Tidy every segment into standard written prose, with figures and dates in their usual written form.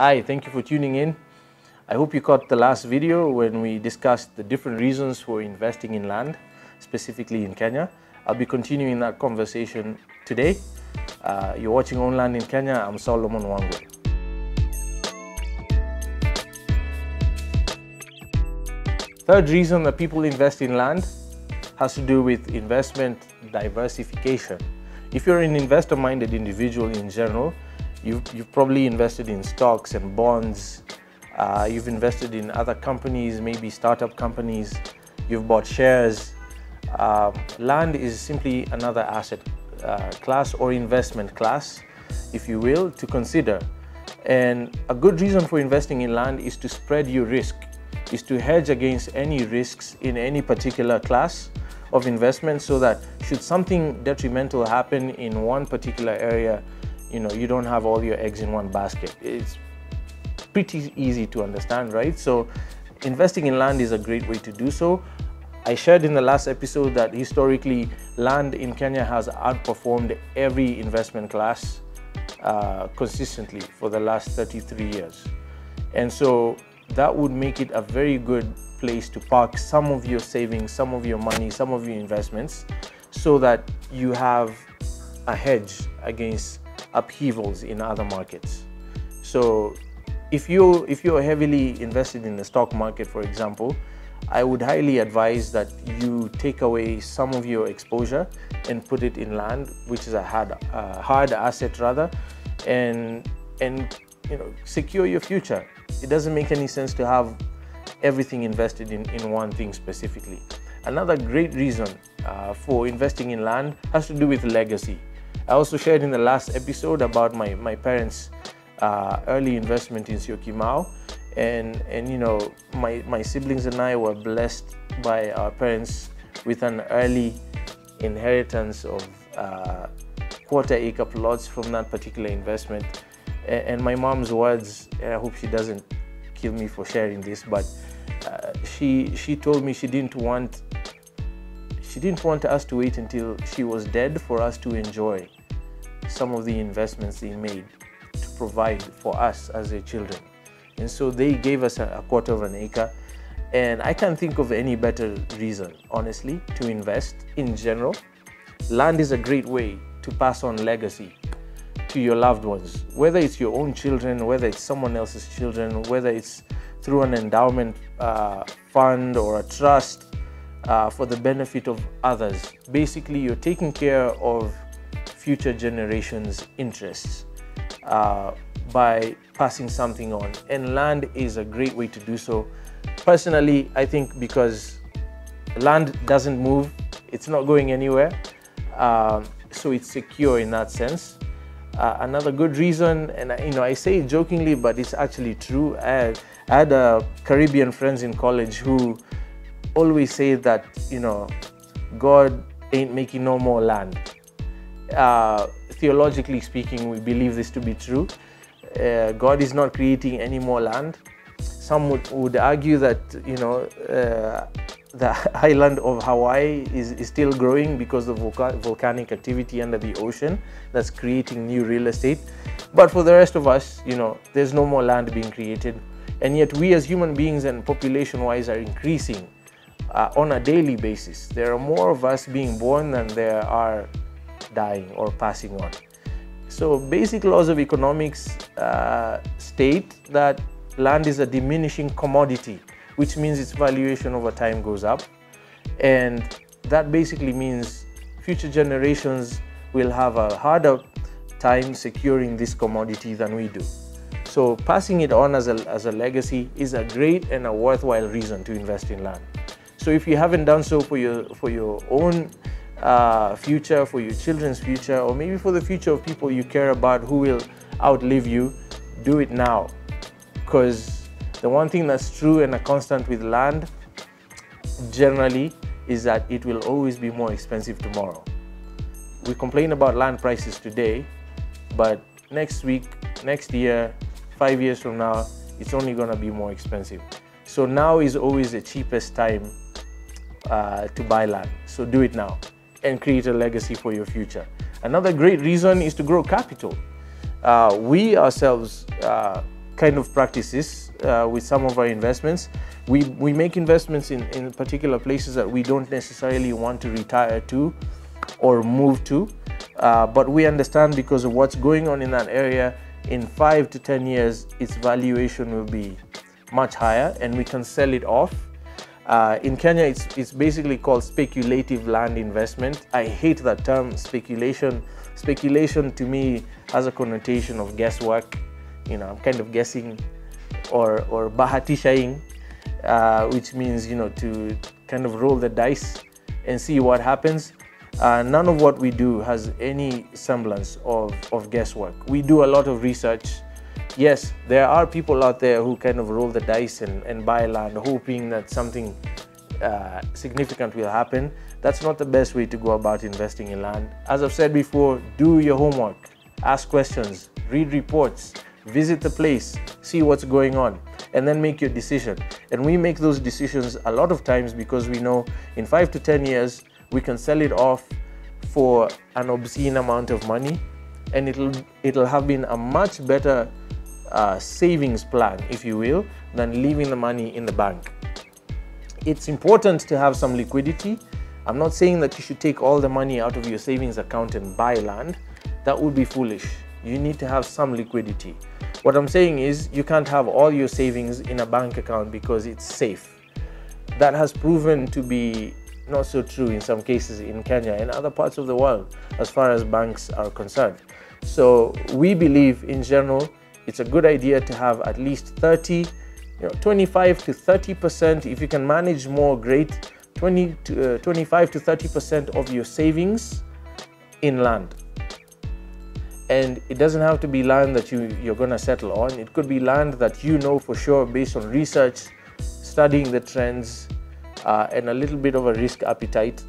Hi, thank you for tuning in. I hope you caught the last video when we discussed the different reasons for investing in land, specifically in Kenya. I'll be continuing that conversation today. You're watching On Land in Kenya. I'm Solomon Wangwe. Third reason that people invest in land has to do with investment diversification. If you're an investor-minded individual in general, you've probably invested in stocks and bonds. You've invested in other companies, maybe startup companies. You've bought shares. Land is simply another asset class or investment class, if you will, to consider. And a good reason for investing in land is to spread your risk, is to hedge against any risks in any particular class of investment, so that should something detrimental happen in one particular area, you don't have all your eggs in one basket. It's pretty easy to understand, right? So investing in land is a great way to do so. I shared in the last episode that historically land in Kenya has outperformed every investment class consistently for the last 33 years. And so that would make it a very good place to park some of your savings, some of your money, some of your investments, so that you have a hedge against upheavals in other markets. So if you're heavily invested in the stock market, for example, I would highly advise that you take away some of your exposure and put it in land, which is a hard asset rather, and secure your future. It doesn't make any sense to have everything invested in one thing specifically. Another great reason for investing in land has to do with legacy. I also shared in the last episode about my parents' early investment in Syokimau, and my siblings and I were blessed by our parents with an early inheritance of quarter-acre plots from that particular investment. And my mom's words, and I hope she doesn't kill me for sharing this, but she told me she didn't want us to wait until she was dead for us to enjoy some of the investments they made to provide for us as their children. And so they gave us a quarter of an acre, and I can't think of any better reason, honestly, to invest in general. Land is a great way to pass on legacy to your loved ones, whether it's your own children, whether it's someone else's children, whether it's through an endowment fund or a trust for the benefit of others. Basically, you're taking care of future generations' interests by passing something on, and land is a great way to do so. Personally, I think because land doesn't move, it's not going anywhere, so it's secure in that sense. Another good reason, and I say it jokingly, but it's actually true. I had Caribbean friends in college who always say that God ain't making no more land. Theologically speaking, we believe this to be true. God is not creating any more land. Some would argue that the island of Hawaii is still growing because of volcanic activity under the ocean that's creating new real estate. But for the rest of us, there's no more land being created. And yet we as human beings and population-wise are increasing on a daily basis. There are more of us being born than there are dying or passing on. So basic laws of economics state that land is a diminishing commodity, which means its valuation over time goes up. And that basically means future generations will have a harder time securing this commodity than we do. So passing it on as a legacy is a great and a worthwhile reason to invest in land. So if you haven't done so for your own future, for your children's future, or maybe for the future of people you care about who will outlive you, do it now. Because the one thing that's true and a constant with land generally is that it will always be more expensive tomorrow. We complain about land prices today, but next week, next year, 5 years from now, it's only going to be more expensive. So now is always the cheapest time to buy land. So do it now and create a legacy for your future. Another great reason is to grow capital. We ourselves kind of practices with some of our investments. We make investments in particular places that we don't necessarily want to retire to or move to, but we understand because of what's going on in that area, in 5 to 10 years, its valuation will be much higher and we can sell it off. In Kenya, it's basically called speculative land investment. I hate that term, speculation. Speculation to me has a connotation of guesswork. You know, I'm kind of guessing or bahatishaing, which means, you know, to kind of roll the dice and see what happens. None of what we do has any semblance of guesswork. We do a lot of research. Yes, there are people out there who kind of roll the dice and buy land hoping that something significant will happen. That's not the best way to go about investing in land. As I've said before, do your homework, ask questions, read reports, visit the place, see what's going on, and then make your decision. And we make those decisions a lot of times because we know in 5 to 10 years, we can sell it off for an obscene amount of money, and it'll have been a much better savings plan, if you will, than leaving the money in the bank. It's important to have some liquidity. I'm not saying that you should take all the money out of your savings account and buy land. That would be foolish. You need to have some liquidity. What I'm saying is you can't have all your savings in a bank account because it's safe. That has proven to be not so true in some cases in Kenya and other parts of the world as far as banks are concerned. So we believe in general it's a good idea to have at least 25 to 30%. If you can manage more, great. 25 to 30% of your savings in land. And it doesn't have to be land that you're going to settle on. It could be land that you know for sure based on research, studying the trends, and a little bit of a risk appetite.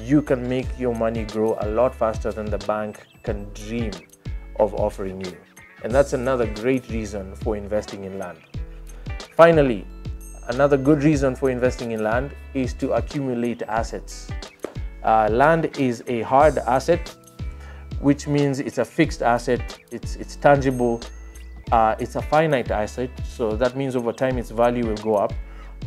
You can make your money grow a lot faster than the bank can dream of offering you. And that's another great reason for investing in land. Finally, another good reason for investing in land is to accumulate assets. Land is a hard asset, which means it's a fixed asset, it's tangible, it's a finite asset, so that means over time its value will go up.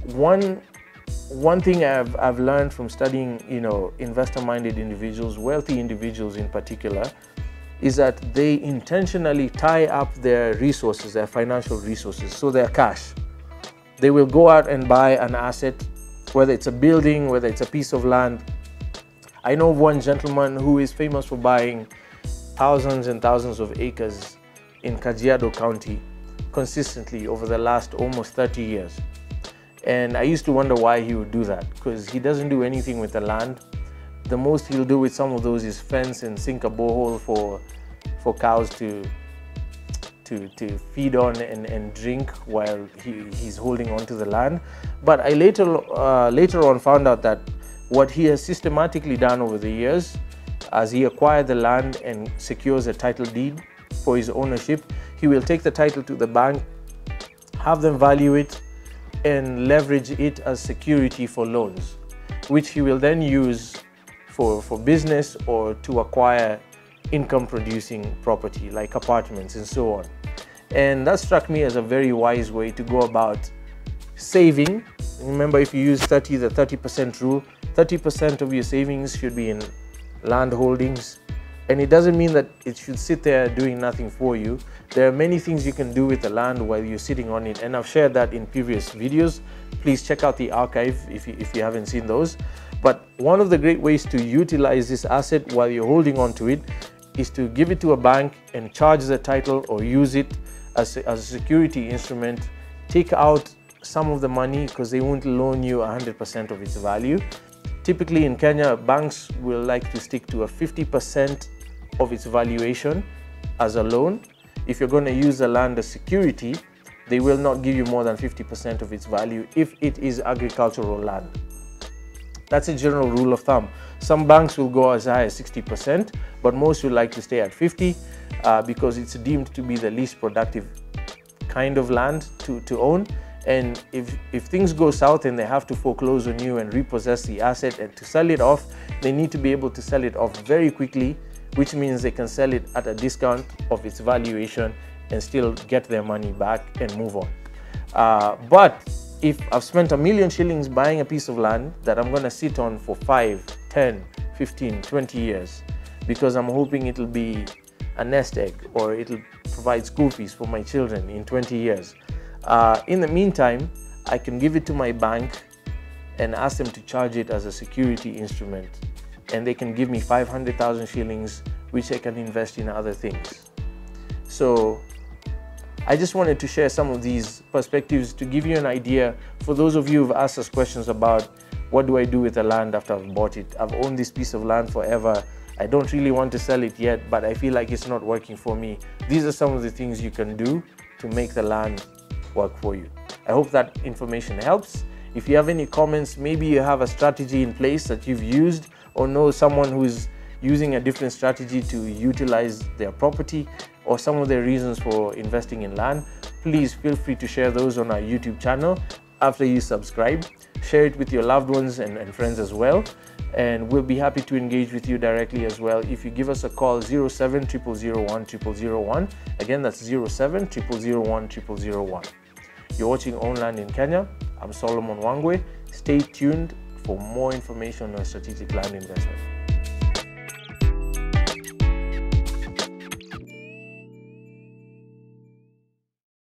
One thing I've learned from studying, you know, investor-minded individuals, wealthy individuals in particular, is that they intentionally tie up their resources, their financial resources, so their cash. They will go out and buy an asset, whether it's a building, whether it's a piece of land. I know of one gentleman who is famous for buying thousands and thousands of acres in Kajiado County consistently over the last almost 30 years. And I used to wonder why he would do that, because he doesn't do anything with the land. The most he'll do with some of those is fence and sink a borehole for cows to feed on and drink while he's holding on to the land. But I later on found out that what he has systematically done over the years, as he acquired the land and secures a title deed for his ownership, he will take the title to the bank, have them value it, and leverage it as security for loans, which he will then use for business or to acquire income-producing property like apartments and so on. And that struck me as a very wise way to go about saving. Remember, if you use the 30% rule, 30% of your savings should be in land holdings. And it doesn't mean that it should sit there doing nothing for you. There are many things you can do with the land while you're sitting on it, and I've shared that in previous videos. Please check out the archive if you haven't seen those. But one of the great ways to utilize this asset while you're holding on to it is to give it to a bank and charge the title or use it as a security instrument. Take out some of the money because they won't loan you 100% of its value. Typically in Kenya, banks will like to stick to a 50% of its valuation as a loan. If you're going to use the land as security, they will not give you more than 50% of its value if it is agricultural land. That's a general rule of thumb. Some banks will go as high as 60%, but most will like to stay at 50% because it's deemed to be the least productive kind of land to own. And if things go south and they have to foreclose on you and repossess the asset and to sell it off, they need to be able to sell it off very quickly, which means they can sell it at a discount of its valuation and still get their money back and move on. But if I've spent $1 million shillings buying a piece of land that I'm going to sit on for 5, 10, 15, 20 years, because I'm hoping it'll be a nest egg or it'll provide school fees for my children in 20 years. In the meantime, I can give it to my bank and ask them to charge it as a security instrument, and they can give me 500,000 shillings, which I can invest in other things. So I just wanted to share some of these perspectives to give you an idea for those of you who've asked us questions about what do I do with the land after I've bought it. I've owned this piece of land forever. I don't really want to sell it yet, but I feel like it's not working for me. These are some of the things you can do to make the land work for you. I hope that information helps. If you have any comments, maybe you have a strategy in place that you've used or know someone who's using a different strategy to utilize their property or some of their reasons for investing in land, please feel free to share those on our YouTube channel after you subscribe. Share it with your loved ones and friends as well. And we'll be happy to engage with you directly as well. If you give us a call, 07 0001 0001. Again, that's 07 0001 0001. You're watching Own Land in Kenya. I'm Solomon Wangwe. Stay tuned for more information on strategic land investment.